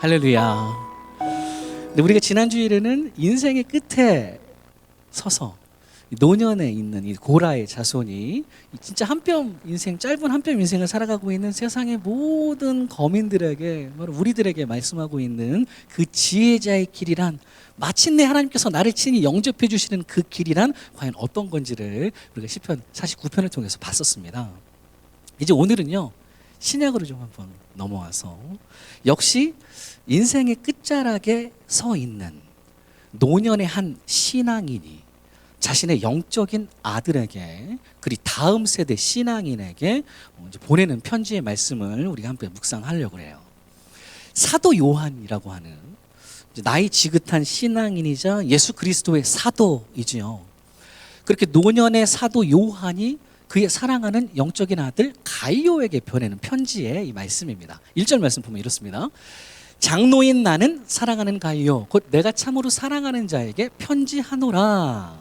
할렐루야. 근데 우리가 지난 주일에는 인생의 끝에 서서 노년에 있는 이 고라의 자손이 진짜 인생 짧은 한 뼘 인생을 살아가고 있는 세상의 모든 거민들에게, 우리들에게 말씀하고 있는 그 지혜자의 길이란, 마침내 하나님께서 나를 친히 영접해 주시는 그 길이란 과연 어떤 건지를 우리가 시편 49편을 통해서 봤었습니다. 이제 오늘은요, 신약으로 좀 한번 넘어와서 역시 인생의 끝자락에 서 있는 노년의 한 신앙인이 자신의 영적인 아들에게, 그리고 다음 세대 신앙인에게 보내는 편지의 말씀을 우리가 함께 묵상하려고 해요. 사도 요한이라고 하는 나이 지긋한 신앙인이자 예수 그리스도의 사도이지요. 그렇게 노년의 사도 요한이 그의 사랑하는 영적인 아들 가이오에게 보내는 편지의 이 말씀입니다. 1절 말씀 보면 이렇습니다. 장로인 나는 사랑하는 가이오, 곧 내가 참으로 사랑하는 자에게 편지하노라.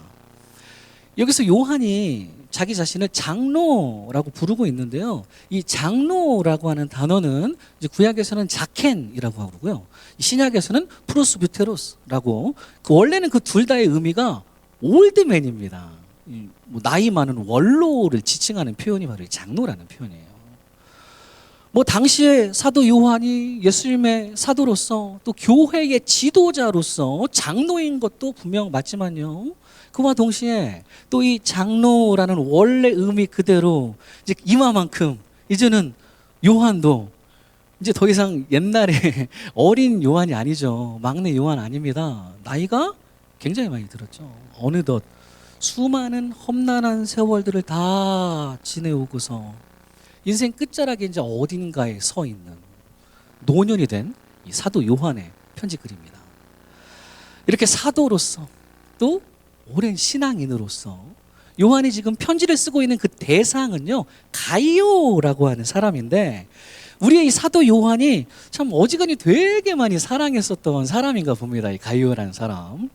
여기서 요한이 자기 자신을 장로라고 부르고 있는데요, 이 장로라고 하는 단어는 이제 구약에서는 자켄이라고 하고요, 신약에서는 프로스비테로스라고, 원래는 그 둘 다의 의미가 올드맨입니다. 나이 많은 원로를 지칭하는 표현이 바로 장로라는 표현이에요. 당시에 사도 요한이 예수님의 사도로서, 또 교회의 지도자로서 장로인 것도 분명 맞지만요, 그와 동시에 또 이 장로라는 원래 의미 그대로 이제 이마만큼 이제는 요한도 이제 더 이상 옛날에 어린 요한이 아니죠. 막내 요한 아닙니다. 나이가 굉장히 많이 들었죠. 어느덧 수많은 험난한 세월들을 다 지내오고서 인생 끝자락에 이제 어딘가에 서 있는 노년이 된 이 사도 요한의 편지글입니다. 이렇게 사도로서, 또 오랜 신앙인으로서 요한이 지금 편지를 쓰고 있는 그 대상은요, 가이오라고 하는 사람인데, 우리의 이 사도 요한이 참 어지간히 되게 많이 사랑했었던 사람인가 봅니다. 이 가이오라는 사람.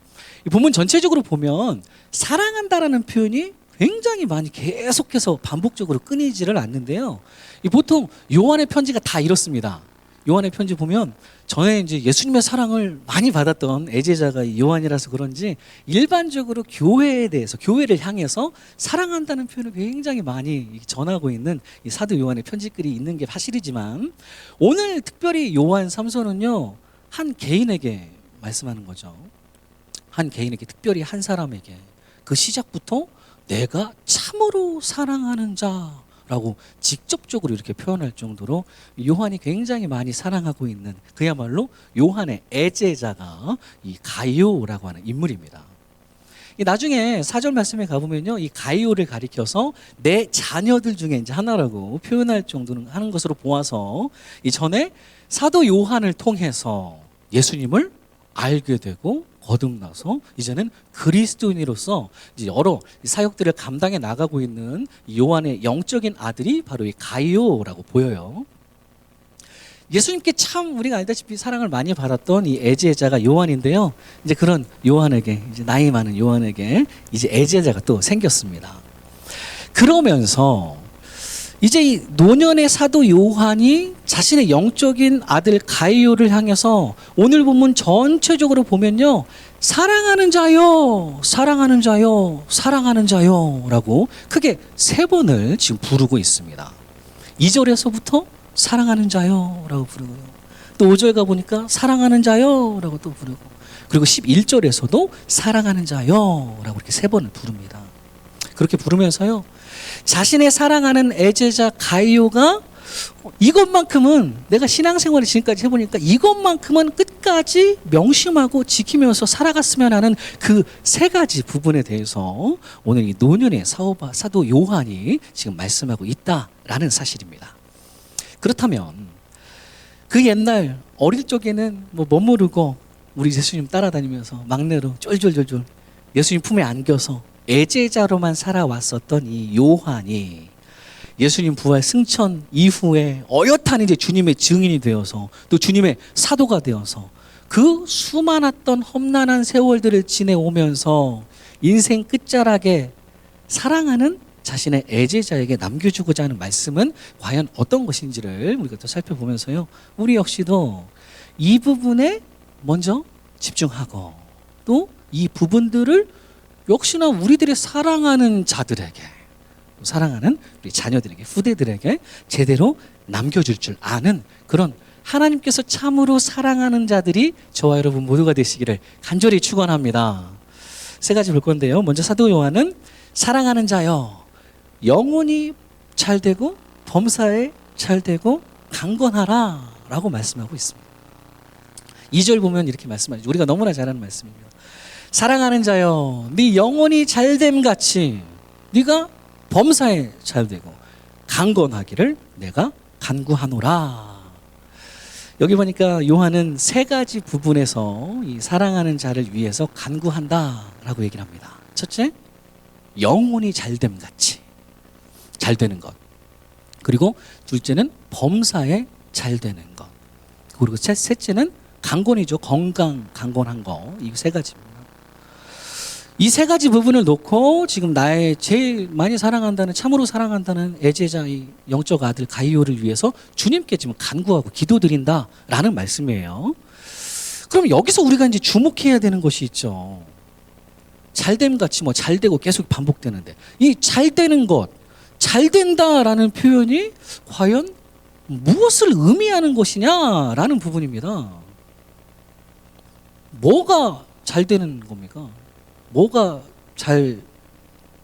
이 본문 전체적으로 보면 사랑한다라는 표현이 굉장히 많이 계속해서 반복적으로 끊이지를 않는데요, 보통 요한의 편지가 다 이렇습니다. 요한의 편지 보면 전에 이제 예수님의 사랑을 많이 받았던 애제자가 요한이라서 그런지 일반적으로 교회에 대해서, 교회를 향해서 사랑한다는 표현을 굉장히 많이 전하고 있는 이 사도 요한의 편지글이 있는 게 사실이지만, 오늘 특별히 요한 3서는요, 한 개인에게 말씀하는 거죠. 한 개인에게, 특별히 한 사람에게, 그 시작부터 내가 참으로 사랑하는 자라고 직접적으로 이렇게 표현할 정도로 요한이 굉장히 많이 사랑하고 있는, 그야말로 요한의 애제자가 이 가이오라고 하는 인물입니다. 나중에 4절 말씀에 가보면요, 이 가이오를 가리켜서 내 자녀들 중에 이제 하나라고 표현할 정도는 하는 것으로 보아서, 이 전에 사도 요한을 통해서 예수님을 알게 되고 거듭나서 이제는 그리스도인으로서 이제 여러 사역들을 감당해 나가고 있는 요한의 영적인 아들이 바로 이 가이오라고 보여요. 예수님께 참 우리가 알다시피 사랑을 많이 받았던 이 애제자가 요한인데요, 이제 그런 요한에게, 이제 나이 많은 요한에게 이제 애제자가 또 생겼습니다. 그러면서 이제 이 노년의 사도 요한이 자신의 영적인 아들 가이오를 향해서 오늘 본문 전체적으로 보면요, 사랑하는 자요, 사랑하는 자요, 사랑하는 자요 라고 크게 3번을 지금 부르고 있습니다. 2절에서부터 사랑하는 자요 라고 부르고요, 또 5절 가보니까 사랑하는 자요 라고 또 부르고, 그리고 11절에서도 사랑하는 자요 라고 이렇게 3번을 부릅니다. 그렇게 부르면서요, 자신의 사랑하는 애제자 가이오가 이것만큼은, 내가 신앙생활을 지금까지 해보니까 이것만큼은 끝까지 명심하고 지키면서 살아갔으면 하는 그 3가지 부분에 대해서 오늘 이 노년의 사도 요한이 지금 말씀하고 있다라는 사실입니다. 그렇다면 그 옛날 어릴 적에는 멋모르고 우리 예수님 따라다니면서 막내로 쫄쫄쫄쫄 예수님 품에 안겨서 애제자로만 살아왔었던 이 요한이 예수님 부활 승천 이후에 어엿한 이제 주님의 증인이 되어서, 또 주님의 사도가 되어서 그 수많았던 험난한 세월들을 지내오면서 인생 끝자락에 사랑하는 자신의 애제자에게 남겨주고자 하는 말씀은 과연 어떤 것인지를 우리가 또 살펴보면서요, 우리 역시도 이 부분에 먼저 집중하고 또 이 부분들을 역시나 우리들의 사랑하는 자들에게, 사랑하는 우리 자녀들에게, 후대들에게 제대로 남겨줄 줄 아는 그런 하나님께서 참으로 사랑하는 자들이 저와 여러분 모두가 되시기를 간절히 축원합니다. 세 가지 볼 건데요. 먼저 사도 요한은 사랑하는 자여 영혼이 잘되고 범사에 잘되고 강건하라 라고 말씀하고 있습니다. 2절 보면 이렇게 말씀하죠. 우리가 너무나 잘 아는 말씀입니다. 사랑하는 자여 네 영혼이 잘됨 같이 네가 범사에 잘되고 강건하기를 내가 간구하노라. 여기 보니까 요한은 세 가지 부분에서 이 사랑하는 자를 위해서 간구한다라고 얘기를 합니다. 첫째, 영혼이 잘됨 같이 잘되는 것. 그리고 둘째는 범사에 잘되는 것. 그리고 셋째는 강건이죠. 건강, 강건한 거. 이 세 가지입니다. 이 세 가지 부분을 놓고 지금 나의 제일 많이 사랑한다는, 참으로 사랑한다는 애제자 이 영적 아들 가이오를 위해서 주님께 지금 간구하고 기도드린다라는 말씀이에요. 그럼 여기서 우리가 이제 주목해야 되는 것이 있죠. 잘됨 같이 뭐 잘되고 계속 반복되는데 이 잘되는 것, 잘된다라는 표현이 과연 무엇을 의미하는 것이냐라는 부분입니다. 뭐가 잘되는 겁니까? 뭐가 잘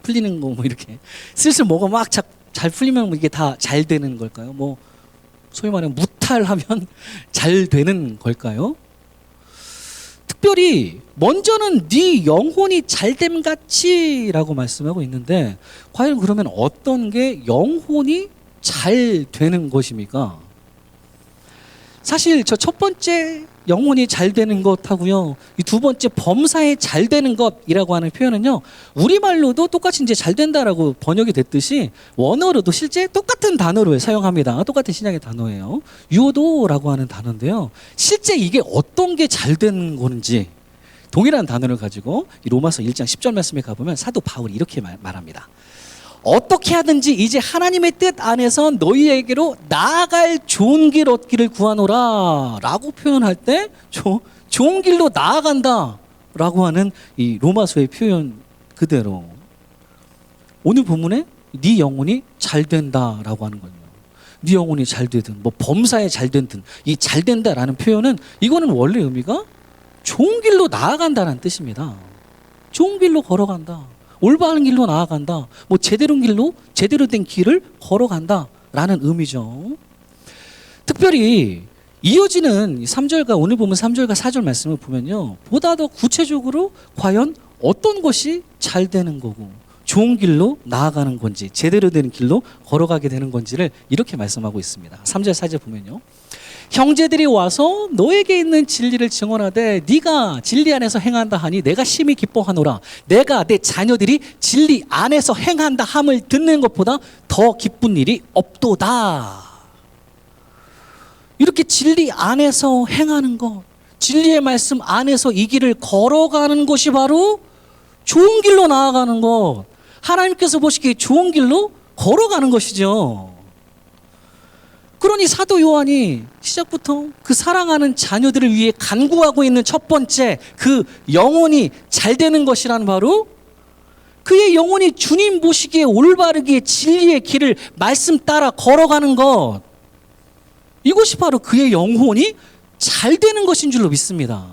풀리는 거, 뭐 이렇게 슬슬 뭐가 막 잘 풀리면 이게 다 잘 되는 걸까요? 뭐 소위 말하면 무탈하면 잘 되는 걸까요? 특별히 먼저는 네 영혼이 잘됨 같이라고 말씀하고 있는데 과연 그러면 어떤 게 영혼이 잘 되는 것입니까? 사실 저 첫 번째 영혼이 잘 되는 것하고요, 이 두 번째 범사에 잘 되는 것이라고 하는 표현은요, 우리말로도 똑같이 이제 잘 된다라고 번역이 됐듯이 원어로도 실제 똑같은 단어를 사용합니다. 똑같은 신약의 단어예요. 유오도라고 하는 단어인데요, 실제 이게 어떤 게 잘 되는 건지 동일한 단어를 가지고 이 로마서 1장 10절 말씀에 가보면 사도 바울이 이렇게 말합니다. 어떻게 하든지 이제 하나님의 뜻 안에서 너희에게로 나아갈 좋은 길 얻기를 구하노라 라고 표현할 때 좋은 길로 나아간다 라고 하는 이 로마서의 표현 그대로 오늘 본문에 네 영혼이 잘 된다 라고 하는 거예요. 네 영혼이 잘 되든 뭐 범사에 잘 되든 이 잘 된다라는 표현은 이거는 원래 의미가 좋은 길로 나아간다는 뜻입니다. 좋은 길로 걸어간다, 올바른 길로 나아간다, 뭐 제대로 된 길을 걸어간다라는 의미죠. 특별히 이어지는 3절과 오늘 보면 3절과 4절 말씀을 보면요, 보다 더 구체적으로 과연 어떤 것이 잘 되는 거고 좋은 길로 나아가는 건지 제대로 된 길로 걸어가게 되는 건지를 이렇게 말씀하고 있습니다. 3절 4절 보면요, 형제들이 와서 너에게 있는 진리를 증언하되 네가 진리 안에서 행한다 하니 내가 심히 기뻐하노라. 내가 내 자녀들이 진리 안에서 행한다 함을 듣는 것보다 더 기쁜 일이 없도다. 이렇게 진리 안에서 행하는 것, 진리의 말씀 안에서 이 길을 걸어가는 것이 바로 좋은 길로 나아가는 것, 하나님께서 보시기에 좋은 길로 걸어가는 것이죠. 그러니 사도 요한이 시작부터 그 사랑하는 자녀들을 위해 간구하고 있는 첫 번째 그 영혼이 잘 되는 것이란 바로 그의 영혼이 주님 보시기에 올바르게 진리의 길을 말씀 따라 걸어가는 것, 이것이 바로 그의 영혼이 잘 되는 것인 줄로 믿습니다.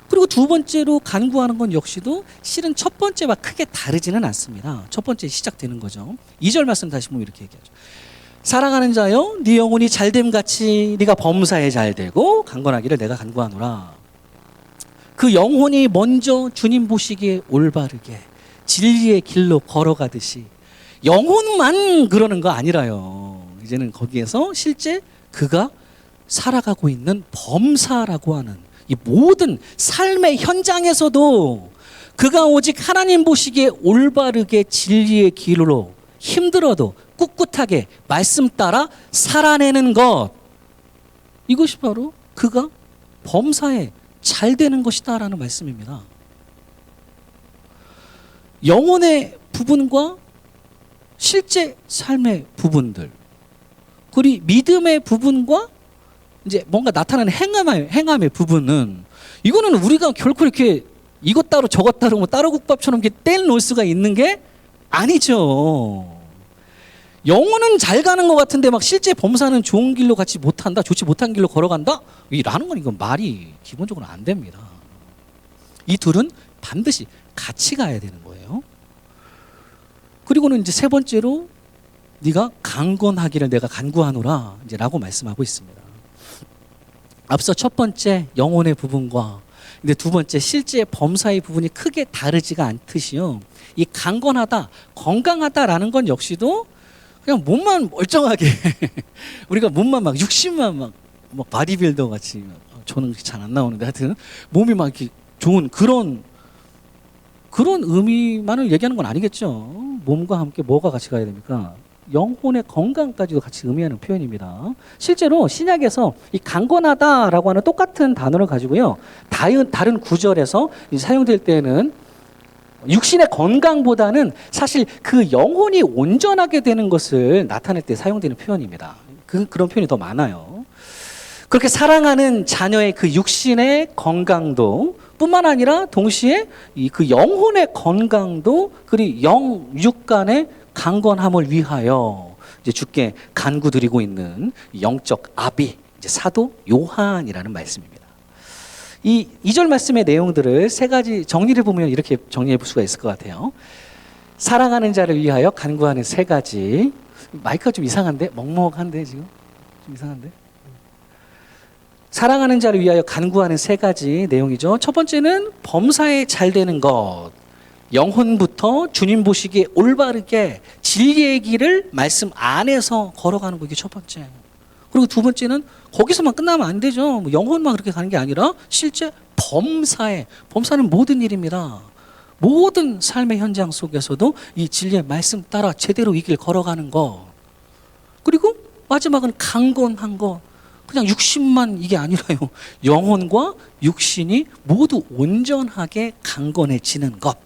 그리고 두 번째로 간구하는 건 역시도 실은 첫 번째와 크게 다르지는 않습니다. 첫 번째 시작되는 거죠. 2절 말씀 다시 보면 이렇게 얘기하죠. 사랑하는 자여 네 영혼이 잘됨 같이 네가 범사에 잘되고 강건하기를 내가 간구하노라. 그 영혼이 먼저 주님 보시기에 올바르게 진리의 길로 걸어가듯이 영혼만 그러는 거 아니라요, 이제는 거기에서 실제 그가 살아가고 있는 범사라고 하는 이 모든 삶의 현장에서도 그가 오직 하나님 보시기에 올바르게 진리의 길로 힘들어도 꿋꿋하게 말씀 따라 살아내는 것, 이것이 바로 그가 범사에 잘 되는 것이다라는 말씀입니다. 영혼의 부분과 실제 삶의 부분들, 그리고 믿음의 부분과 이제 뭔가 나타나는 행함의 부분은 이거는 우리가 결코 이렇게 이것 따로 저것 따로 뭐 따로 국밥처럼 이렇게 떼놓을 수가 있는 게 아니죠. 영혼은 잘 가는 것 같은데 막 실제 범사는 좋은 길로 가지 못한다, 좋지 못한 길로 걸어간다? 라는 건 이건 말이 기본적으로 안 됩니다. 이 둘은 반드시 같이 가야 되는 거예요. 그리고는 이제 세 번째로 네가 강건하기를 내가 간구하노라 이제 라고 말씀하고 있습니다. 앞서 첫 번째 영혼의 부분과 근데 두 번째 실제 범사의 부분이 크게 다르지가 않듯이요. 이 강건하다, 건강하다라는 건 역시도 그냥 몸만 멀쩡하게 우리가 몸만 막 육신만 막 바디빌더 같이 저는 잘 안 나오는데 하여튼 몸이 막 이렇게 좋은 그런 의미만을 얘기하는 건 아니겠죠. 몸과 함께 뭐가 같이 가야 됩니까? 영혼의 건강까지도 같이 의미하는 표현입니다. 실제로 신약에서 이 강건하다라고 하는 똑같은 단어를 가지고요. 다른 구절에서 사용될 때는 육신의 건강보다는 사실 그 영혼이 온전하게 되는 것을 나타낼 때 사용되는 표현입니다. 그런 표현이 더 많아요. 그렇게 사랑하는 자녀의 그 육신의 건강도 뿐만 아니라 동시에 그 영혼의 건강도 그리고 영육 간의 강건함을 위하여 이제 주께 간구드리고 있는 영적 아비 이제 사도 요한이라는 말씀입니다. 이 2절 말씀의 내용들을 세 가지 정리를 보면 이렇게 정리해 볼 수가 있을 것 같아요. 사랑하는 자를 위하여 간구하는 세 가지. 마이크가 좀 이상한데? 먹먹한데 지금? 좀 이상한데? 사랑하는 자를 위하여 간구하는 세 가지 내용이죠. 첫 번째는 범사에 잘 되는 것. 영혼부터 주님 보시기에 올바르게 진리의 길을 말씀 안에서 걸어가는 거, 이게 첫 번째. 그리고 두 번째는 거기서만 끝나면 안 되죠. 뭐 영혼만 그렇게 가는 게 아니라 실제 범사는 모든 일입니다. 모든 삶의 현장 속에서도 이 진리의 말씀 따라 제대로 이 길 걸어가는 것. 그리고 마지막은 강건한 것. 그냥 육신만 이게 아니라요. 영혼과 육신이 모두 온전하게 강건해지는 것.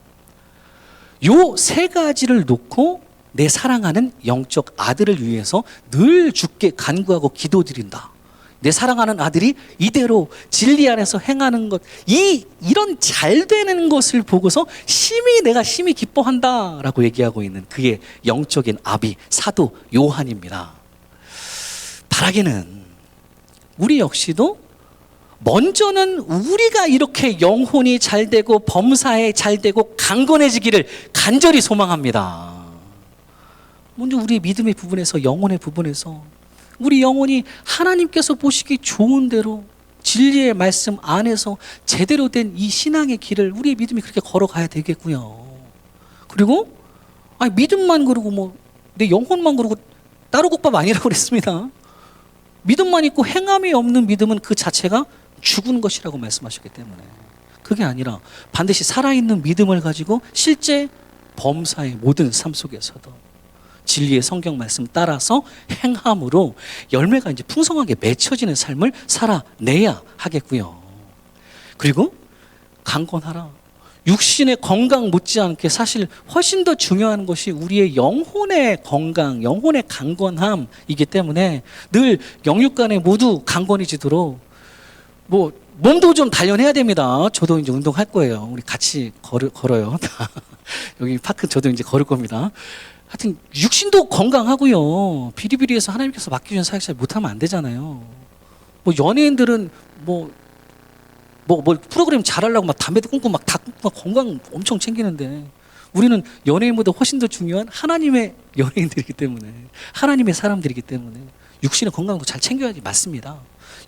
요 세 가지를 놓고 내 사랑하는 영적 아들을 위해서 늘 주께 간구하고 기도드린다. 내 사랑하는 아들이 이대로 진리 안에서 행하는 것, 이런 잘 되는 것을 보고서 내가 심히 기뻐한다라고 얘기하고 있는 그의 영적인 아비 사도 요한입니다. 바라기는 우리 역시도 먼저는 우리가 이렇게 영혼이 잘 되고 범사에 잘 되고 강건해지기를 간절히 소망합니다. 먼저 우리의 믿음의 부분에서, 영혼의 부분에서 우리 영혼이 하나님께서 보시기 좋은 대로 진리의 말씀 안에서 제대로 된 이 신앙의 길을 우리의 믿음이 그렇게 걸어가야 되겠고요. 그리고 믿음만 그러고 내 영혼만 그러고 따로 국밥 아니라고 그랬습니다. 믿음만 있고 행함이 없는 믿음은 그 자체가 죽은 것이라고 말씀하셨기 때문에 그게 아니라 반드시 살아있는 믿음을 가지고 실제 범사의 모든 삶 속에서도 진리의 성경 말씀 따라서 행함으로 열매가 이제 풍성하게 맺혀지는 삶을 살아내야 하겠고요. 그리고 강건하라. 육신의 건강 못지않게 사실 훨씬 더 중요한 것이 우리의 영혼의 건강, 영혼의 강건함이기 때문에 늘 영육 간에 모두 강건해지도록 몸도 좀 단련해야 됩니다. 저도 이제 운동할 거예요. 우리 같이 걸어요. 여기 파크 저도 이제 걸을 겁니다. 하여튼 육신도 건강하고요. 비리비리해서 하나님께서 맡기신 사역 잘 못하면 안 되잖아요. 연예인들은 프로그램 잘하려고 막 담배도 끊고 막 다 끊고 막 건강 엄청 챙기는데 우리는 연예인보다 훨씬 더 중요한 하나님의 연예인들이기 때문에 하나님의 사람들이기 때문에 육신의 건강도 잘 챙겨야지 맞습니다.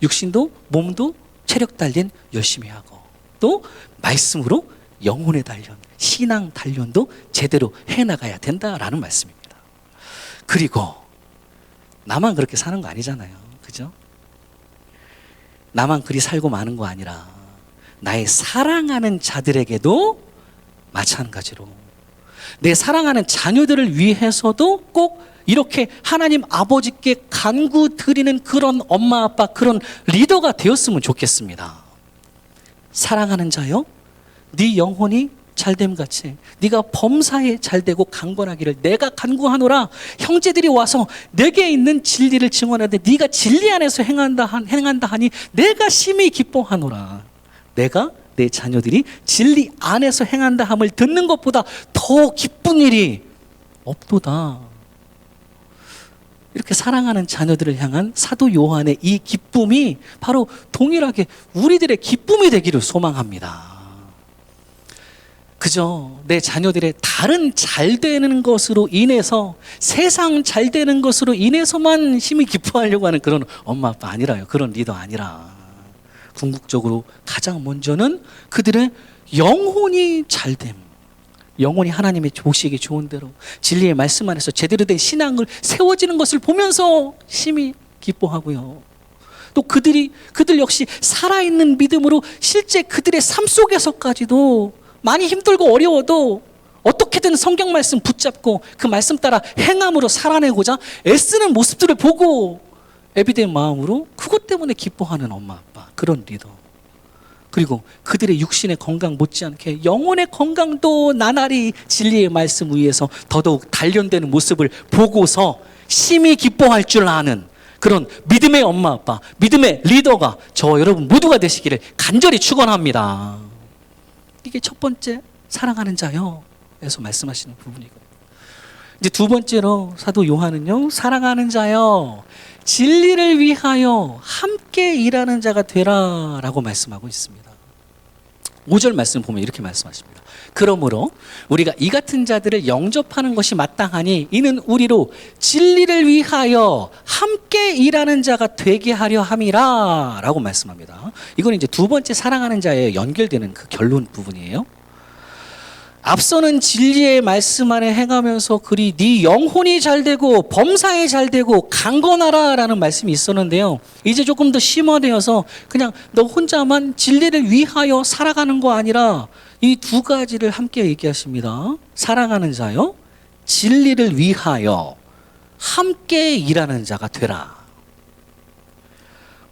육신도 몸도 체력 단련 열심히 하고 또 말씀으로 영혼의 단련, 신앙 단련도 제대로 해나가야 된다라는 말씀입니다. 그리고 나만 그렇게 사는 거 아니잖아요. 그죠? 나만 그리 살고 마는 거 아니라 나의 사랑하는 자들에게도 마찬가지로 내 사랑하는 자녀들을 위해서도 꼭 이렇게 하나님 아버지께 간구 드리는 그런 엄마 아빠, 그런 리더가 되었으면 좋겠습니다. 사랑하는 자여, 네 영혼이 잘됨 같이 네가 범사에 잘되고 강건하기를 내가 간구하노라. 형제들이 와서 내게 있는 진리를 증언하되 네가 진리 안에서 행한다 하니 내가 심히 기뻐하노라. 내가 내 자녀들이 진리 안에서 행한다 함을 듣는 것보다 더 기쁜 일이 없도다. 이렇게 사랑하는 자녀들을 향한 사도 요한의 이 기쁨이 바로 동일하게 우리들의 기쁨이 되기를 소망합니다. 그저 내 자녀들의 다른 잘 되는 것으로 인해서, 세상 잘 되는 것으로 인해서만 힘이 기뻐하려고 하는 그런 엄마 아빠 아니라요. 그런 리더 아니라 궁극적으로 가장 먼저는 그들의 영혼이 잘됨, 영혼이 하나님의 보시기에 좋은 대로 진리의 말씀 안에서 제대로 된 신앙을 세워지는 것을 보면서 심히 기뻐하고요. 또 그들 역시 살아있는 믿음으로 실제 그들의 삶 속에서까지도 많이 힘들고 어려워도 어떻게든 성경 말씀 붙잡고 그 말씀 따라 행함으로 살아내고자 애쓰는 모습들을 보고 애비된 마음으로 그것 때문에 기뻐하는 엄마 아빠, 그런 리더. 그리고 그들의 육신의 건강 못지않게 영혼의 건강도 나날이 진리의 말씀 위에서 더더욱 단련되는 모습을 보고서 심히 기뻐할 줄 아는 그런 믿음의 엄마 아빠, 믿음의 리더가 저 여러분 모두가 되시기를 간절히 축원합니다. 이게 첫 번째 사랑하는 자요 에서 말씀하시는 부분이거든요. 이제 두 번째로 사도 요한은요, 사랑하는 자요 진리를 위하여 함께 일하는 자가 되라 라고 말씀하고 있습니다. 5절 말씀 보면 이렇게 말씀하십니다. 그러므로 우리가 이 같은 자들을 영접하는 것이 마땅하니 이는 우리로 진리를 위하여 함께 일하는 자가 되게 하려 함이라 라고 말씀합니다. 이건 이제 두 번째 사랑하는 자에 연결되는 그 결론 부분이에요. 앞서는 진리의 말씀 안에 행하면서 그리 네 영혼이 잘되고 범사에 잘되고 강건하라 라는 말씀이 있었는데요, 이제 조금 더 심화되어서 그냥 너 혼자만 진리를 위하여 살아가는 거 아니라 이 두 가지를 함께 얘기하십니다. 사랑하는 자요 진리를 위하여 함께 일하는 자가 되라.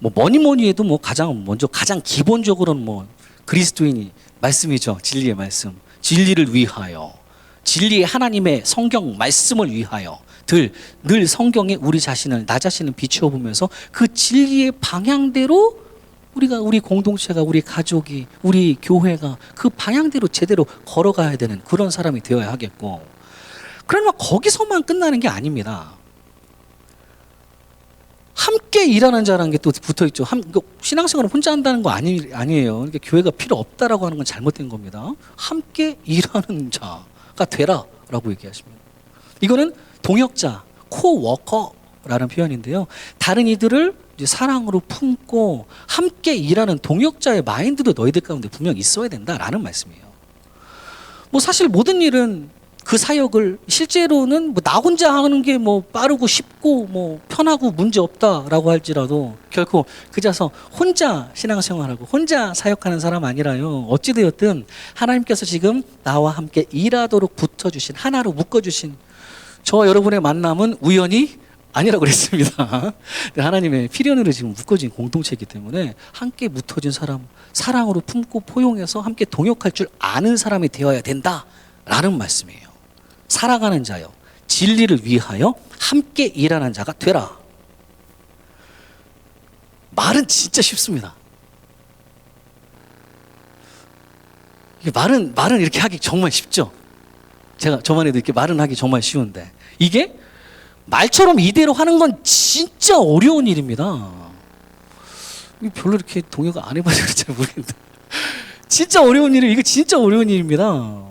뭐니 해도 가장 기본적으로는 그리스도인이 말씀이죠. 진리의 말씀, 진리를 위하여, 진리의 하나님의 성경 말씀을 위하여 늘 성경에 나 자신을 비추어 보면서 그 진리의 방향대로 우리 공동체가, 우리 가족이, 우리 교회가 그 방향대로 제대로 걸어가야 되는 그런 사람이 되어야 하겠고, 그러나 거기서만 끝나는 게 아닙니다. 함께 일하는 자라는 게 또 붙어 있죠. 신앙생활을 혼자 한다는 거 아니에요. 그러니까 교회가 필요 없다라고 하는 건 잘못된 겁니다. 함께 일하는 자가 되라라고 얘기하십니다. 이거는 동역자, 코워커라는 표현인데요. 다른 이들을 이제 사랑으로 품고 함께 일하는 동역자의 마인드도 너희들 가운데 분명 있어야 된다라는 말씀이에요. 사실 모든 일은 그 사역을 실제로는 나 혼자 하는 게 빠르고 쉽고 편하고 문제 없다라고 할지라도 결코 그자서 혼자 신앙생활하고 혼자 사역하는 사람 아니라요, 어찌되었든 하나님께서 지금 나와 함께 일하도록 붙어주신, 하나로 묶어주신 저 여러분의 만남은 우연이 아니라고 그랬습니다. 하나님의 필연으로 지금 묶어진 공동체이기 때문에 함께 묻어진 사람, 사랑으로 품고 포용해서 함께 동역할 줄 아는 사람이 되어야 된다라는 말씀이에요. 사랑하는 자요 진리를 위하여 함께 일하는 자가 되라. 말은 진짜 쉽습니다. 말은 이렇게 하기 정말 쉽죠. 저만 해도 이렇게 말은 하기 정말 쉬운데, 이게 말처럼 이대로 하는 건 진짜 어려운 일입니다. 별로 이렇게 동요가 안 해봐서 잘 모르겠는데 진짜 어려운 일이에요. 이거 진짜 어려운 일입니다.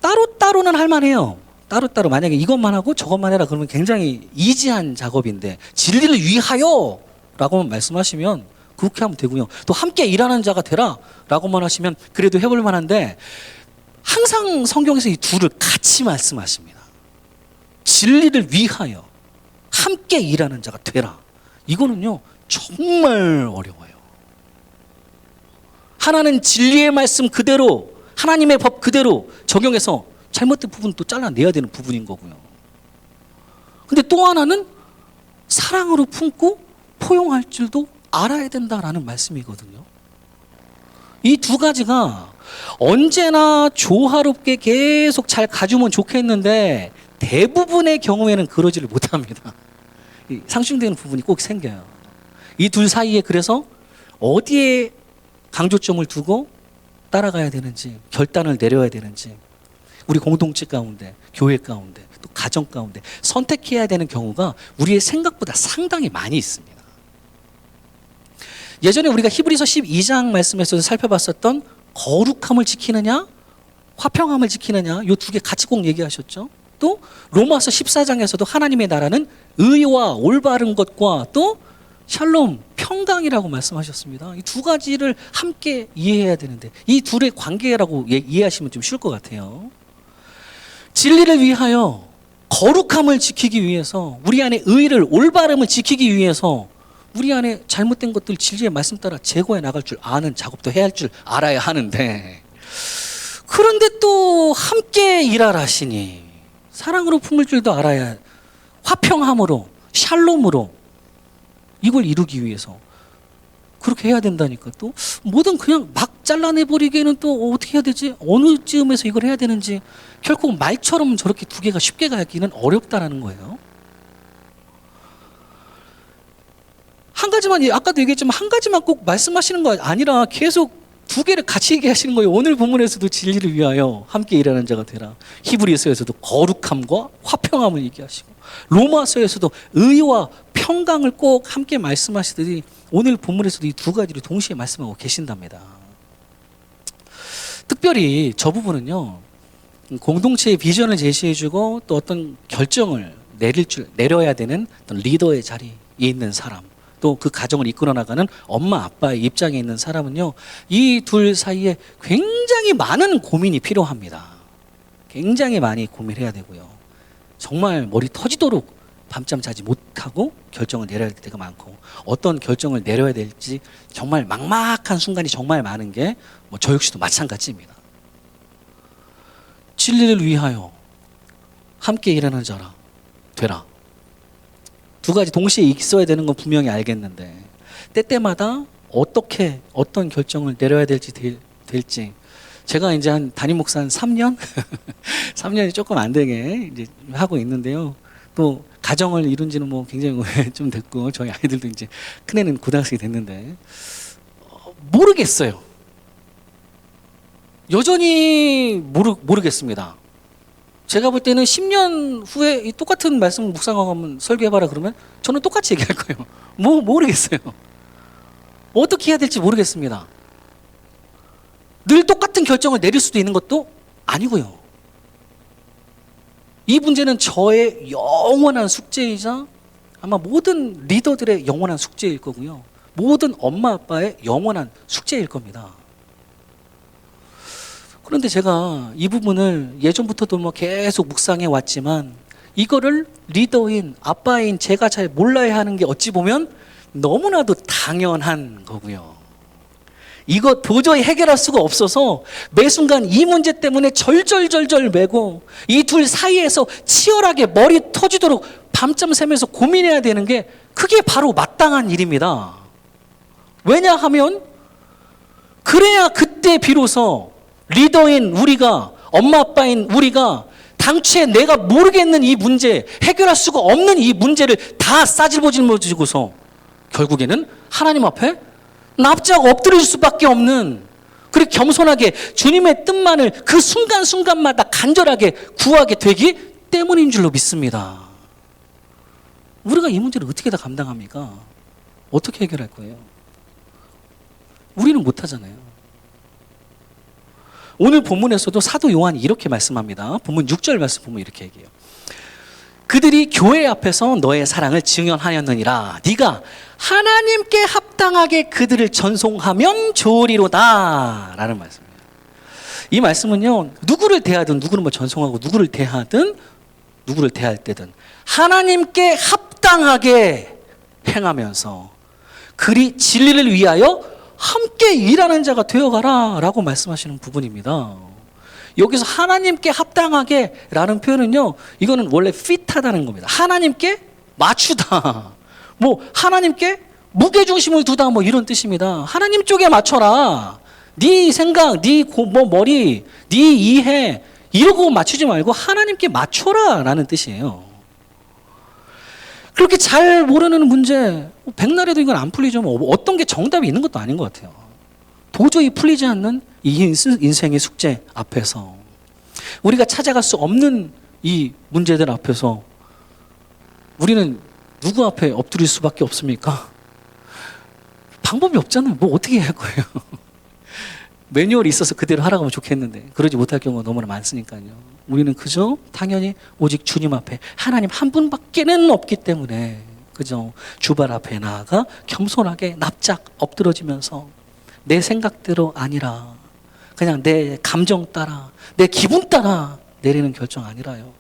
따로따로는 할만해요. 따로따로 만약에 이것만 하고 저것만 해라 그러면 굉장히 이지한 작업인데, 진리를 위하여 라고만 말씀하시면 그렇게 하면 되고요. 또 함께 일하는 자가 되라 라고만 하시면 그래도 해볼 만한데, 항상 성경에서 이 둘을 같이 말씀하십니다. 진리를 위하여 함께 일하는 자가 되라. 이거는요 정말 어려워요. 하나는 진리의 말씀 그대로, 하나님의 법 그대로 적용해서 잘못된 부분은 또 잘라내야 되는 부분인 거고요. 근데 또 하나는 사랑으로 품고 포용할 줄도 알아야 된다라는 말씀이거든요. 이 두 가지가 언제나 조화롭게 계속 잘 가주면 좋겠는데 대부분의 경우에는 그러지를 못합니다. 상충되는 부분이 꼭 생겨요. 이 둘 사이에 그래서 어디에 강조점을 두고 따라가야 되는지, 결단을 내려야 되는지, 우리 공동체 가운데, 교회 가운데, 또 가정 가운데 선택해야 되는 경우가 우리의 생각보다 상당히 많이 있습니다. 예전에 우리가 히브리서 12장 말씀에서도 살펴봤었던 거룩함을 지키느냐, 화평함을 지키느냐, 이 두 개 같이 꼭 얘기하셨죠. 또 로마서 14장에서도 하나님의 나라는 의와 올바른 것과 또 샬롬, 평강이라고 말씀하셨습니다. 이 두 가지를 함께 이해해야 되는데 이 둘의 관계라고 이해하시면 좀 쉬울 것 같아요. 진리를 위하여, 거룩함을 지키기 위해서, 우리 안에 의를, 올바름을 지키기 위해서 우리 안에 잘못된 것들 진리의 말씀 따라 제거해 나갈 줄 아는 작업도 해야 할 줄 알아야 하는데, 그런데 또 함께 일하라시니 사랑으로 품을 줄도 알아야, 화평함으로, 샬롬으로 이걸 이루기 위해서 그렇게 해야 된다니까. 또 뭐든 그냥 막 잘라내버리기에는 또 어떻게 해야 되지? 어느 쯤에서 이걸 해야 되는지 결국 말처럼 저렇게 두 개가 쉽게 가기는 어렵다라는 거예요. 한 가지만, 아까도 얘기했지만 한 가지만 꼭 말씀하시는 거 아니라 계속 두 개를 같이 얘기하시는 거예요. 오늘 본문에서도 진리를 위하여 함께 일하는 자가 되라. 히브리서에서도 거룩함과 화평함을 얘기하시고, 로마서에서도 의와 평강을 꼭 함께 말씀하시더니 오늘 본문에서도 이 두 가지를 동시에 말씀하고 계신답니다. 특별히 저 부분은요, 공동체의 비전을 제시해주고 또 어떤 결정을 내려야 되는 어떤 리더의 자리에 있는 사람, 또 그 가정을 이끌어 나가는 엄마 아빠의 입장에 있는 사람은요, 이 둘 사이에 굉장히 많은 고민이 필요합니다. 굉장히 많이 고민해야 되고요. 정말 머리 터지도록 밤잠 자지 못하고 결정을 내려야 될 때가 많고, 어떤 결정을 내려야 될지 정말 막막한 순간이 정말 많은 게 저 역시도 마찬가지입니다. 진리를 위하여 함께 일하는 자라 되라. 두 가지 동시에 있어야 되는 건 분명히 알겠는데 때때마다 어떻게 어떤 결정을 내려야 될지 제가 이제 한 담임 목사 한 3년 3년이 조금 안 되게 이제 하고 있는데요. 또 가정을 이룬 지는 뭐 굉장히 좀 됐고, 저희 아이들도 이제 큰애는 고등학생이 됐는데 모르겠어요. 여전히 모르겠습니다. 제가 볼 때는 10년 후에 이 똑같은 말씀을 묵상하고 한번 설교해봐라 그러면 저는 똑같이 얘기할 거예요. 모르겠어요. 어떻게 해야 될지 모르겠습니다. 늘 똑같은 결정을 내릴 수도 있는 것도 아니고요. 이 문제는 저의 영원한 숙제이자 아마 모든 리더들의 영원한 숙제일 거고요. 모든 엄마 아빠의 영원한 숙제일 겁니다. 그런데 제가 이 부분을 예전부터도 뭐 계속 묵상해 왔지만 이거를 리더인 아빠인 제가 잘 몰라야 하는 게 어찌 보면 너무나도 당연한 거고요. 이거 도저히 해결할 수가 없어서 매 순간 이 문제 때문에 절절절절 매고 이 둘 사이에서 치열하게 머리 터지도록 밤잠 새면서 고민해야 되는 게 그게 바로 마땅한 일입니다. 왜냐하면 그래야 그때 비로소 리더인 우리가, 엄마 아빠인 우리가 당초에 내가 모르겠는 이 문제, 해결할 수가 없는 이 문제를 다 싸질보질모지고서 결국에는 하나님 앞에 납작 엎드릴 수밖에 없는, 그렇게 겸손하게 주님의 뜻만을 그 순간순간마다 간절하게 구하게 되기 때문인 줄로 믿습니다. 우리가 이 문제를 어떻게 다 감당합니까? 어떻게 해결할 거예요? 우리는 못하잖아요. 오늘 본문에서도 사도 요한이 이렇게 말씀합니다. 본문 6절 말씀 보면 이렇게 얘기해요. 그들이 교회 앞에서 너의 사랑을 증언하였느니라. 네가 하나님께 합당하게 그들을 전송하면 좋으리로다 라는 말씀입니다. 이 말씀은요, 누구를 대하든, 누구를 뭐 전송하고 누구를 대하든, 누구를 대할 때든 하나님께 합당하게 행하면서 그리 진리를 위하여 함께 일하는 자가 되어가라 라고 말씀하시는 부분입니다. 여기서 하나님께 합당하게 라는 표현은요, 이거는 원래 핏하다는 겁니다. 하나님께 맞추다, 뭐 하나님께 무게중심을 두다, 뭐 이런 뜻입니다. 하나님 쪽에 맞춰라. 네 생각, 뭐 머리, 네 이해 이러고 맞추지 말고 하나님께 맞춰라라는 뜻이에요. 그렇게 잘 모르는 문제, 백날에도 이건 안 풀리죠. 뭐 어떤 게 정답이 있는 것도 아닌 것 같아요. 도저히 풀리지 않는 이 인생의 숙제 앞에서 우리가 찾아갈 수 없는 이 문제들 앞에서 우리는 누구 앞에 엎드릴 수밖에 없습니까? 방법이 없잖아요. 뭐 어떻게 할 거예요? 매뉴얼이 있어서 그대로 하라고 하면 좋겠는데 그러지 못할 경우가 너무나 많으니까요. 우리는 그저 당연히 오직 주님 앞에 하나님 한 분밖에는 없기 때문에 그저 주발 앞에 나아가 겸손하게 납작 엎드러지면서 내 생각대로 아니라 그냥 내 감정 따라 내 기분 따라 내리는 결정 아니라요.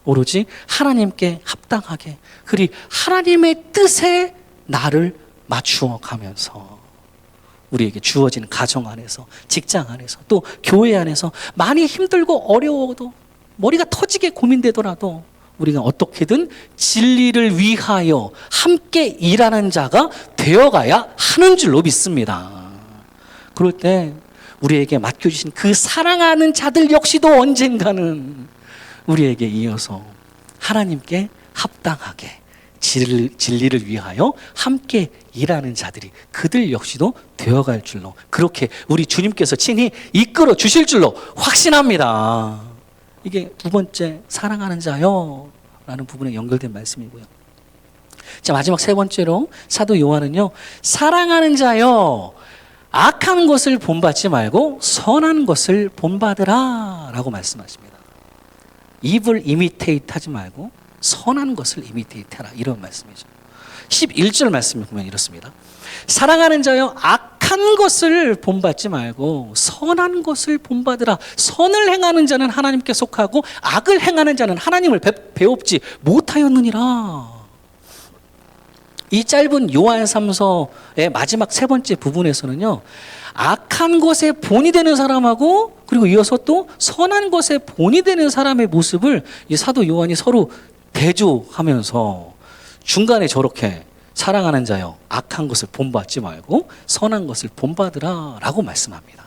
오로지 하나님께 합당하게 그리 하나님의 뜻에 나를 맞추어 가면서 우리에게 주어진 가정 안에서 직장 안에서 또 교회 안에서 많이 힘들고 어려워도 머리가 터지게 고민되더라도 우리가 어떻게든 진리를 위하여 함께 일하는 자가 되어가야 하는 줄로 믿습니다. 그럴 때 우리에게 맡겨주신 그 사랑하는 자들 역시도 언젠가는 우리에게 이어서 하나님께 합당하게 진리를 위하여 함께 일하는 자들이 그들 역시도 되어갈 줄로 그렇게 우리 주님께서 친히 이끌어 주실 줄로 확신합니다. 이게 두 번째 사랑하는 자요 라는 부분에 연결된 말씀이고요. 자, 마지막 세 번째로 사도 요한은요, 사랑하는 자요 악한 것을 본받지 말고 선한 것을 본받으라 라고 말씀하십니다. evil imitate 하지 말고 선한 것을 imitate 하라 이런 말씀이죠. 11절 말씀을 보면 이렇습니다. 사랑하는 자여 악한 것을 본받지 말고 선한 것을 본받으라. 선을 행하는 자는 하나님께 속하고 악을 행하는 자는 하나님을 배웁지 못하였느니라. 이 짧은 요한 3서의 마지막 세 번째 부분에서는요, 악한 것에 본이 되는 사람하고 그리고 이어서 또 선한 것에 본이 되는 사람의 모습을 이 사도 요한이 서로 대조하면서 중간에 저렇게 사랑하는 자여 악한 것을 본받지 말고 선한 것을 본받으라 라고 말씀합니다.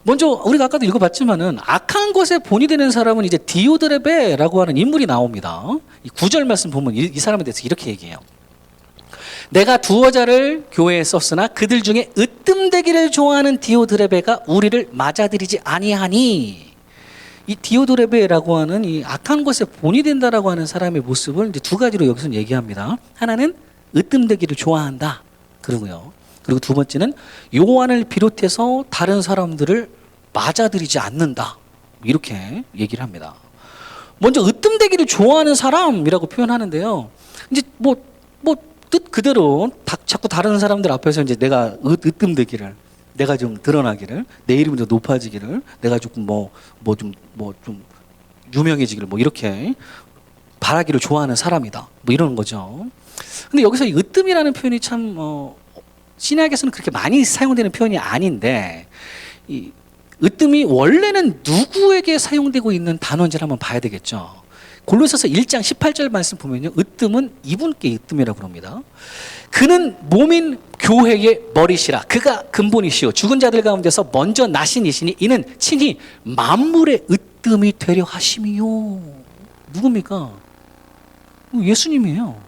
먼저 우리가 아까도 읽어봤지만은 악한 것에 본이 되는 사람은 이제 디오드레베라고 하는 인물이 나옵니다. 이 9절 말씀 보면 이 사람에 대해서 이렇게 얘기해요. 내가 두어 자를 교회에 썼으나 그들 중에 으뜸되기를 좋아하는 디오드레베가 우리를 맞아들이지 아니하니. 이 디오드레베라고 하는 이 악한 것에 본이 된다라고 하는 사람의 모습을 이제 두 가지로 여기서 얘기합니다. 하나는 으뜸되기를 좋아한다. 그러고요. 그리고 두 번째는 요한을 비롯해서 다른 사람들을 맞아들이지 않는다. 이렇게 얘기를 합니다. 먼저 으뜸되기를 좋아하는 사람이라고 표현하는데요. 이제 뜻 그대로 자꾸 다른 사람들 앞에서 이제 내가 으뜸되기를, 내가 좀 드러나기를, 내 이름이 좀 높아지기를, 내가 조금 좀 유명해지기를 이렇게 바라기를 좋아하는 사람이다. 이런 거죠. 근데 여기서 이 으뜸이라는 표현이 참 신약에서는 그렇게 많이 사용되는 표현이 아닌데, 이 으뜸이 원래는 누구에게 사용되고 있는 단어인지를 한번 봐야 되겠죠. 골로새서 1장 18절 말씀 보면요, 으뜸은 이분께 으뜸이라고 합니다. 그는 몸인 교회의 머리시라. 그가 근본이시오. 죽은 자들 가운데서 먼저 나신 이시니 이는 친히 만물의 으뜸이 되려 하심이요. 누굽니까? 예수님이에요.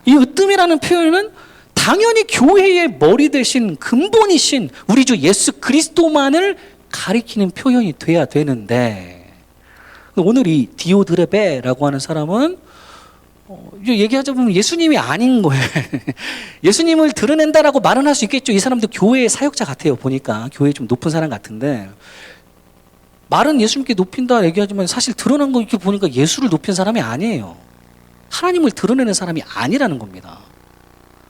이 으뜸이라는 표현은 당연히 교회의 머리 대신 근본이신 우리 주 예수 그리스도만을 가리키는 표현이 돼야 되는데, 오늘 이 디오드레베라고 하는 사람은 얘기하자 보면 예수님이 아닌 거예요. 예수님을 드러낸다라고 말은 할 수 있겠죠. 이 사람도 교회의 사역자 같아요. 보니까 교회 좀 높은 사람 같은데, 말은 예수님께 높인다 얘기하지만 사실 드러난 거 이렇게 보니까 예수를 높인 사람이 아니에요. 하나님을 드러내는 사람이 아니라는 겁니다.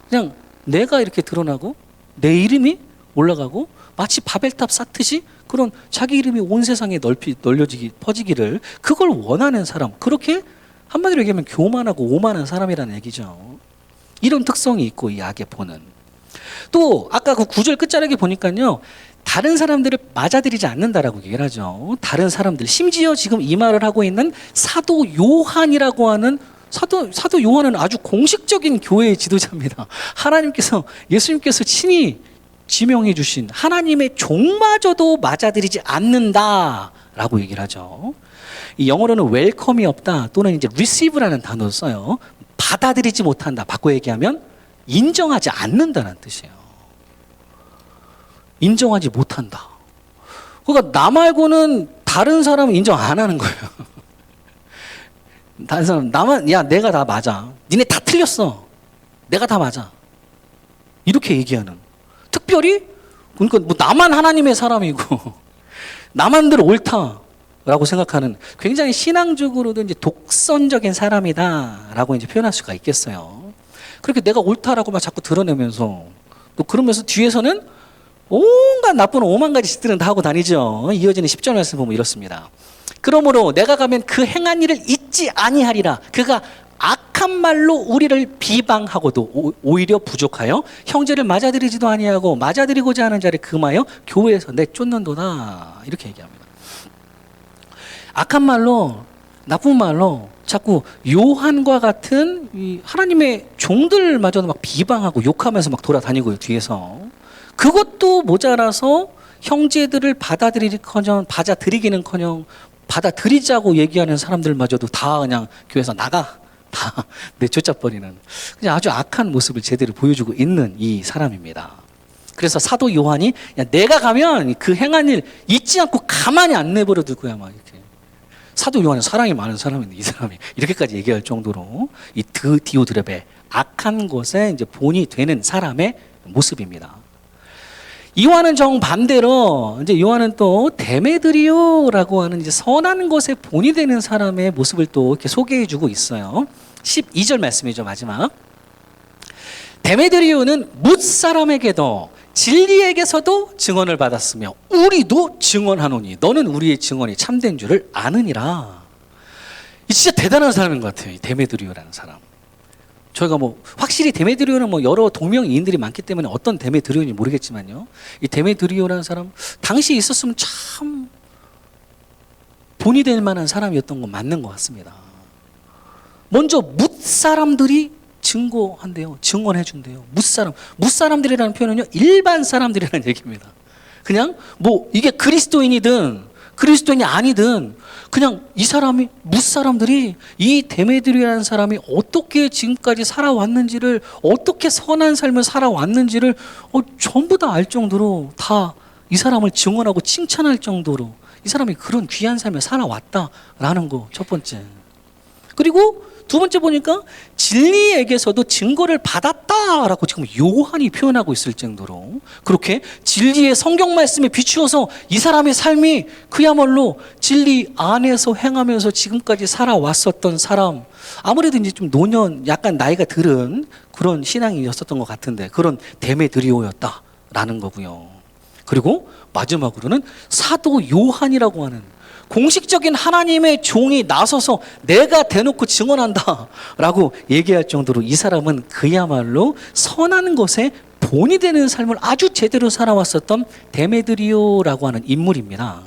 그냥 내가 이렇게 드러나고 내 이름이 올라가고 마치 바벨탑 쌓듯이 그런 자기 이름이 온 세상에 퍼지기를 그걸 원하는 사람, 그렇게 한마디로 얘기하면 교만하고 오만한 사람이라는 얘기죠. 이런 특성이 있고 이 악의 본은. 또 아까 그 9절 끝자락에 보니까요, 다른 사람들을 맞아들이지 않는다라고 얘기를 하죠. 다른 사람들, 심지어 지금 이 말을 하고 있는 사도 요한이라고 하는 사도 요한은 아주 공식적인 교회의 지도자입니다. 하나님께서, 예수님께서 친히 지명해 주신 하나님의 종마저도 맞아들이지 않는다라고 얘기를 하죠. 이 영어로는 웰컴이 없다 또는 이제 receive라는 단어를 써요. 받아들이지 못한다. 바꿔 얘기하면 인정하지 않는다는 뜻이에요. 인정하지 못한다. 그러니까 나 말고는 다른 사람은 인정 안 하는 거예요. 다른 사람 나만 야 내가 다 맞아. 니네 다 틀렸어. 내가 다 맞아. 이렇게 얘기하는. 특별히 그러니까 뭐 나만 하나님의 사람이고 나만 들 옳다라고 생각하는 굉장히 신앙적으로도 이제 독선적인 사람이다라고 이제 표현할 수가 있겠어요. 그렇게 내가 옳다라고 막 자꾸 드러내면서 또 그러면서 뒤에서는 온갖 나쁜 오만 가지 짓들은 다 하고 다니죠. 이어지는 10절 말씀 보면 이렇습니다. 그러므로 내가 가면 그 행한 일을 잊지 아니하리라. 그가 악한 말로 우리를 비방하고도 오히려 부족하여 형제를 맞아들이지도 아니하고 맞아들이고자 하는 자를 금하여 교회에서 내쫓는도다. 이렇게 얘기합니다. 악한 말로 나쁜 말로 자꾸 요한과 같은 이 하나님의 종들마저도 막 비방하고 욕하면서 막 돌아다니고요. 뒤에서 그것도 모자라서 형제들을 받아들이기는커녕 받아들이자고 얘기하는 사람들마저도 다 그냥 교회에서 나가 다 내쫓아버리는 그냥 아주 악한 모습을 제대로 보여주고 있는 이 사람입니다. 그래서 사도 요한이 야, 내가 가면 그 행한 일 잊지 않고 가만히 안 내버려 둘 거야 막 이렇게. 사도 요한은 사랑이 많은 사람인데 이 사람이 이렇게까지 얘기할 정도로 이 디오드렙의 악한 것에 이제 본이 되는 사람의 모습입니다. 이와는 정반대로 이제 요한은 또 데메드리오라고 하는 이제 선한 것에 본이 되는 사람의 모습을 또 이렇게 소개해주고 있어요. 12절 말씀이죠, 마지막. 데메드리오는 뭇 사람에게도 진리에게서도 증언을 받았으며 우리도 증언하노니 너는 우리의 증언이 참된 줄을 아느니라. 이 진짜 대단한 사람인 것 같아요, 이 데메드리오라는 사람. 저희가 뭐 확실히 데메드리오는 뭐 여러 동명이인들이 많기 때문에 어떤 데메드리오인지 모르겠지만요. 이 데메드리오라는 사람 당시에 있었으면 참 본이 될 만한 사람이었던 건 맞는 것 같습니다. 먼저 뭇 사람들이 증거한대요. 증언해 준대요. 뭇 사람들이라는 표현은요, 일반 사람들이라는 얘기입니다. 그냥 뭐 이게 그리스도인이든 그리스도인이 아니든 그냥 이 사람이 뭇 사람들이 이 데메드리오라는 사람이 어떻게 지금까지 살아왔는지를 어떻게 선한 삶을 살아왔는지를 전부 다 알 정도로 다 이 사람을 증언하고 칭찬할 정도로 이 사람이 그런 귀한 삶을 살아왔다라는 거 첫 번째. 그리고 두 번째 보니까 진리에게서도 증거를 받았다라고 지금 요한이 표현하고 있을 정도로 그렇게 진리의 성경 말씀에 비추어서 이 사람의 삶이 그야말로 진리 안에서 행하면서 지금까지 살아왔었던 사람, 아무래도 이제 좀 노년 약간 나이가 들은 그런 신앙이었었던 것 같은데 그런 데메드리오였다라는 거고요. 그리고 마지막으로는 사도 요한이라고 하는 공식적인 하나님의 종이 나서서 내가 대놓고 증언한다라고 얘기할 정도로 이 사람은 그야말로 선한 것에 본이 되는 삶을 아주 제대로 살아왔었던 데메드리오라고 하는 인물입니다.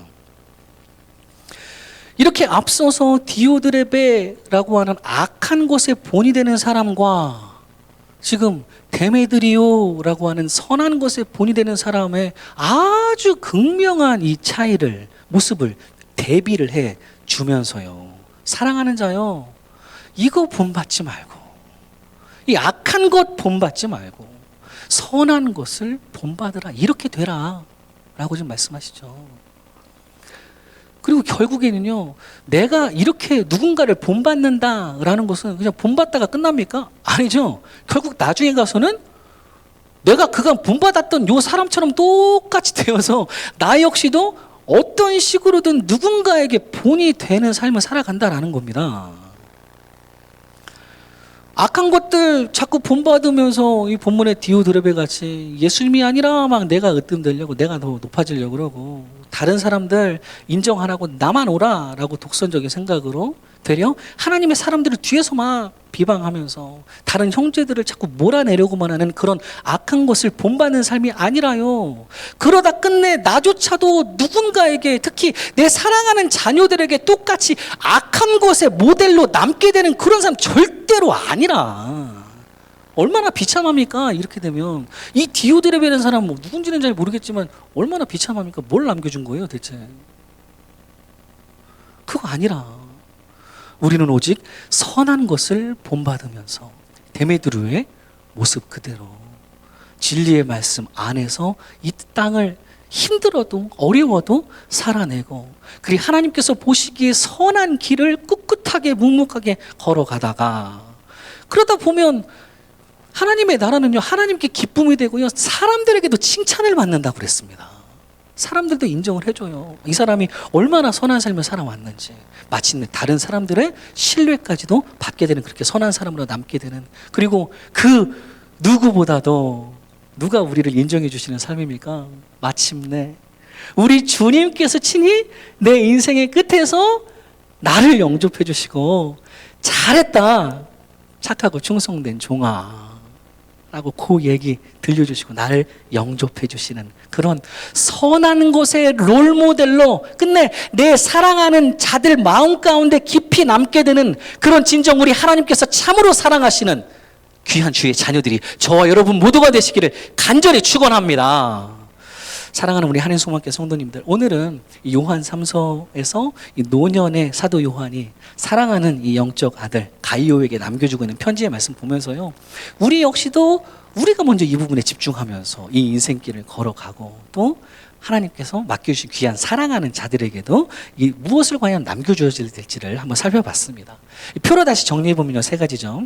이렇게 앞서서 디오드레베라고 하는 악한 것에 본이 되는 사람과 지금 데메드리오라고 하는 선한 것에 본이 되는 사람의 아주 극명한 이 차이를 모습을 대비를 해 주면서요. 사랑하는 자요. 이거 본받지 말고 이 악한 것 본받지 말고 선한 것을 본받으라. 이렇게 되라. 라고 지금 말씀하시죠. 그리고 결국에는요. 내가 이렇게 누군가를 본받는다라는 것은 그냥 본받다가 끝납니까? 아니죠. 결국 나중에 가서는 내가 그간 본받았던 요 사람처럼 똑같이 되어서 나 역시도 어떤 식으로든 누군가에게 본이 되는 삶을 살아간다라는 겁니다. 악한 것들 자꾸 본받으면서 이 본문의 디오드레베 같이 예수님이 아니라 막 내가 으뜸되려고 내가 더 높아지려고 그러고 다른 사람들 인정하라고 나만 오라라고 독선적인 생각으로 되려 하나님의 사람들을 뒤에서 막 비방하면서 다른 형제들을 자꾸 몰아내려고만 하는 그런 악한 것을 본받는 삶이 아니라요. 그러다 끝내 나조차도 누군가에게 특히 내 사랑하는 자녀들에게 똑같이 악한 것의 모델로 남게 되는 그런 사람 절대로 아니라. 얼마나 비참합니까? 이렇게 되면 이 디오드레베라는 사람 뭐 누군지는 잘 모르겠지만 얼마나 비참합니까? 뭘 남겨준 거예요 대체? 그거 아니라 우리는 오직 선한 것을 본받으면서 데메드루의 모습 그대로 진리의 말씀 안에서 이 땅을 힘들어도 어려워도 살아내고, 그리고 하나님께서 보시기에 선한 길을 꿋꿋하게 묵묵하게 걸어가다가, 그러다 보면 하나님의 나라는요 하나님께 기쁨이 되고요 사람들에게도 칭찬을 받는다고 그랬습니다. 사람들도 인정을 해줘요. 이 사람이 얼마나 선한 삶을 살아왔는지. 마침내 다른 사람들의 신뢰까지도 받게 되는, 그렇게 선한 사람으로 남게 되는, 그리고 그 누구보다도 누가 우리를 인정해 주시는 삶입니까? 마침내 우리 주님께서 친히 내 인생의 끝에서 나를 영접해 주시고, 잘했다 착하고 충성된 종아 라고 그 얘기 들려주시고 나를 영접해 주시는 그런 선한 것의 롤모델로 끝내 내 사랑하는 자들 마음 가운데 깊이 남게 되는 그런, 진정 우리 하나님께서 참으로 사랑하시는 귀한 주의 자녀들이 저와 여러분 모두가 되시기를 간절히 축원합니다. 사랑하는 우리 한인 소망교회 성도님들, 오늘은 이 요한 3서에서 이 노년의 사도 요한이 사랑하는 이 영적 아들 가이오에게 남겨주고 있는 편지의 말씀 보면서요, 우리 역시도 우리가 먼저 이 부분에 집중하면서 이 인생길을 걸어가고, 또 하나님께서 맡겨주신 귀한 사랑하는 자들에게도 이 무엇을 과연 남겨줘야 될지를 한번 살펴봤습니다. 이 표로 다시 정리해보면요, 세 가지죠.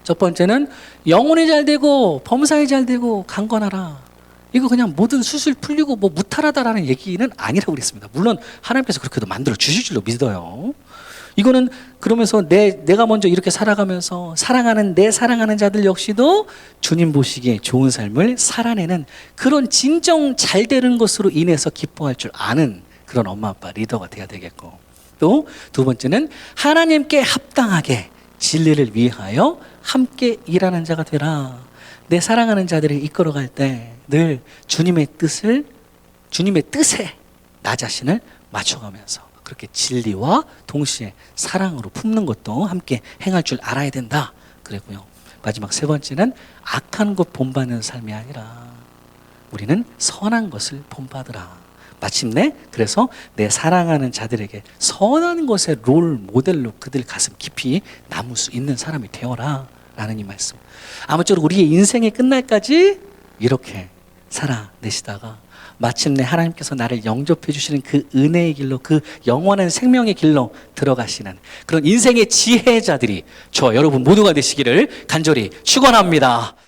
첫 번째는 영혼이 잘 되고 범사에 잘 되고 강건하라. 이거 그냥 모든 수술 풀리고 뭐 무탈하다라는 얘기는 아니라고 그랬습니다. 물론 하나님께서 그렇게도 만들어 주실 줄로 믿어요. 이거는 그러면서 내가 먼저 이렇게 살아가면서 사랑하는 내 사랑하는 자들 역시도 주님 보시기에 좋은 삶을 살아내는 그런 진정 잘 되는 것으로 인해서 기뻐할 줄 아는 그런 엄마 아빠 리더가 돼야 되겠고, 또 두 번째는 하나님께 합당하게 진리를 위하여 함께 일하는 자가 되라. 내 사랑하는 자들을 이끌어갈 때 늘 주님의 뜻에 나 자신을 맞춰가면서 그렇게 진리와 동시에 사랑으로 품는 것도 함께 행할 줄 알아야 된다 그랬고요. 마지막 세 번째는 악한 것 본받는 삶이 아니라 우리는 선한 것을 본받으라. 마침내 그래서 내 사랑하는 자들에게 선한 것의 롤 모델로 그들 가슴 깊이 남을 수 있는 사람이 되어라 라는 이 말씀. 아무쪼록 우리의 인생이 끝날까지 이렇게 살아내시다가 마침내 하나님께서 나를 영접해 주시는 그 은혜의 길로, 그 영원한 생명의 길로 들어가시는 그런 인생의 지혜자들이 저와 여러분 모두가 되시기를 간절히 축원합니다.